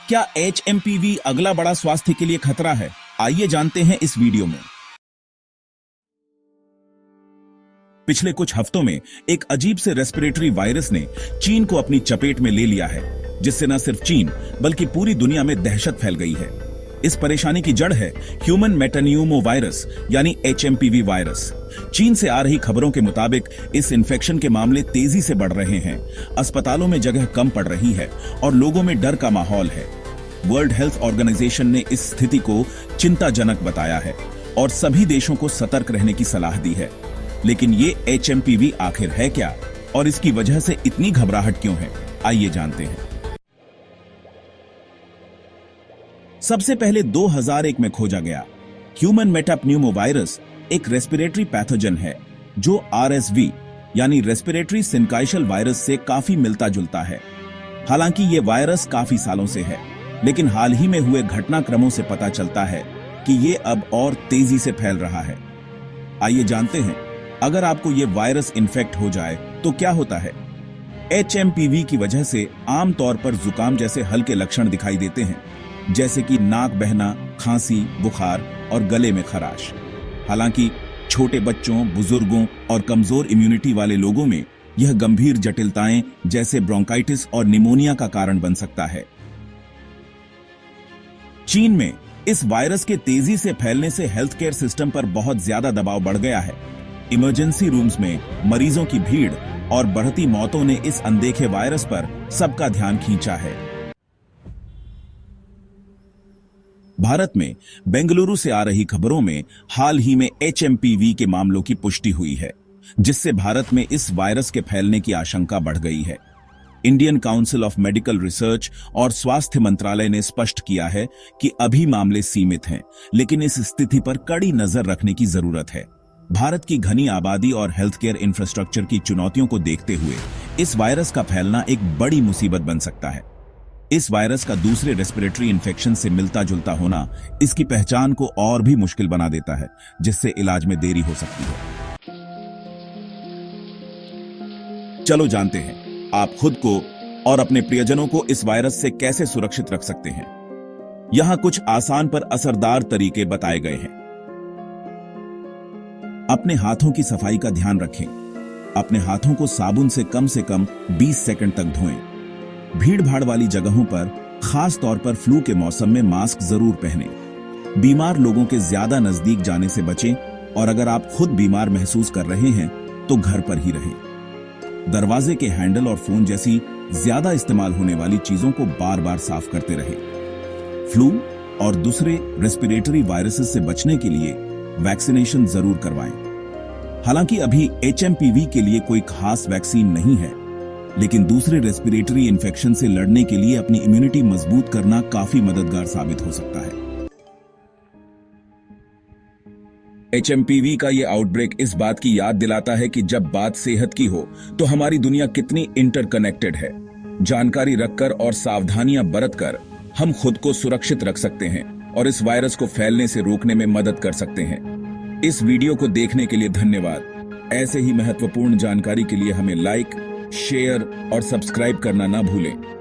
क्या HMPV अगला बड़ा स्वास्थ्य के लिए खतरा है? आइए जानते हैं इस वीडियो में। पिछले कुछ हफ्तों में एक अजीब से रेस्पिरेटरी वायरस ने चीन को अपनी चपेट में ले लिया है, जिससे न सिर्फ चीन बल्कि पूरी दुनिया में दहशत फैल गई है। इस परेशानी की जड़ है ह्यूमन मेटान्यूमो वायरस यानी HMPV वायरस। चीन से आ रही खबरों के मुताबिक इस इन्फेक्शन के मामले तेजी से बढ़ रहे हैं, अस्पतालों में जगह कम पड़ रही है और लोगों में डर का माहौल है। वर्ल्ड हेल्थ ऑर्गेनाइजेशन ने इस स्थिति को चिंताजनक बताया है और सभी देशों को सतर्क रहने की सलाह दी है। लेकिन ये HMPV आखिर है क्या और इसकी वजह से इतनी घबराहट क्यों है? आइए जानते हैं। सबसे पहले 2001 में खोजा गया ह्यूमन मेटाप्न्यूमो वायरस एक रेस्पिरेटरी पैथोजन है जो RSV यानी रेस्पिरेटरी सिंकाइशल वायरस से काफी मिलता जुलता है। हालांकि ये वायरस काफी सालों से है, लेकिन हाल ही में हुए घटनाक्रमों से पता चलता है कि ये अब और तेजी से फैल रहा है। आइए जानते हैं, अगर आपको ये वायरस इन्फेक्ट हो जाए तो क्या होता है। HMPV की वजह से आमतौर पर जुकाम जैसे हल्के लक्षण दिखाई देते हैं, जैसे कि नाक बहना, खांसी, बुखार और गले में खराश। हालांकि छोटे बच्चों, बुजुर्गों और कमजोर इम्यूनिटी वाले लोगों में यह गंभीर जटिलताएं जैसे ब्रोंकाइटिस और निमोनिया का कारण बन सकता है। चीन में इस वायरस के तेजी से फैलने से हेल्थ केयर सिस्टम पर बहुत ज्यादा दबाव बढ़ गया है। इमरजेंसी रूम्स में मरीजों की भीड़ और बढ़ती मौतों ने इस अनदेखे वायरस पर सबका ध्यान खींचा है। भारत में बेंगलुरु से आ रही खबरों में हाल ही में HMPV के मामलों की पुष्टि हुई है, जिससे भारत में इस वायरस के फैलने की आशंका बढ़ गई है। Indian council of medical research और स्वास्थ्य मंत्रालय ने स्पष्ट किया है कि अभी मामले सीमित हैं, लेकिन इस स्थिति पर कड़ी नजर रखने की जरूरत है। भारत की घनी आबादी और हेल्थ केयर इंफ्रास्ट्रक्चर की चुनौतियों को देखते हुए इस वायरस का फैलना एक बड़ी मुसीबत बन सकता है। इस वायरस का दूसरे रेस्पिरेटरी इन्फेक्शन से मिलता जुलता होना इसकी पहचान को और भी मुश्किल बना देता है, जिससे इलाज में देरी हो सकती है। चलो जानते हैं, आप खुद को और अपने प्रियजनों को इस वायरस से कैसे सुरक्षित रख सकते हैं। यहां कुछ आसान पर असरदार तरीके बताए गए हैं। अपने हाथों की सफाई का ध्यान रखें। अपने हाथों को साबुन से कम 20 सेकंड तक धोएं। भीड़ भाड़ वाली जगहों पर, खास तौर पर फ्लू के मौसम में मास्क जरूर पहनें। बीमार लोगों के ज्यादा नजदीक जाने से बचें और अगर आप खुद बीमार महसूस कर रहे हैं तो घर पर ही रहें। दरवाजे के हैंडल और फोन जैसी ज्यादा इस्तेमाल होने वाली चीजों को बार बार साफ करते रहें। फ्लू और दूसरे रेस्पिरेटरी वायरसेस से बचने के लिए वैक्सीनेशन जरूर करवाएं। हालांकि अभी HMPV के लिए कोई खास वैक्सीन नहीं है, लेकिन दूसरे रेस्पिरेटरी इन्फेक्शन से लड़ने के लिए अपनी इम्यूनिटी मजबूत करना काफी मददगार साबित हो सकता है। HMPV का यह आउटब्रेक इस बात की याद दिलाता है कि जब बात सेहत की हो तो हमारी दुनिया कितनी इंटरकनेक्टेड है। जानकारी रखकर और सावधानियां बरतकर हम खुद को सुरक्षित रख सकते हैं और इस वायरस को फैलने से रोकने में मदद कर सकते हैं। इस वीडियो को देखने के लिए धन्यवाद। ऐसे ही महत्वपूर्ण जानकारी के लिए हमें लाइक, शेयर और सब्सक्राइब करना ना भूलें।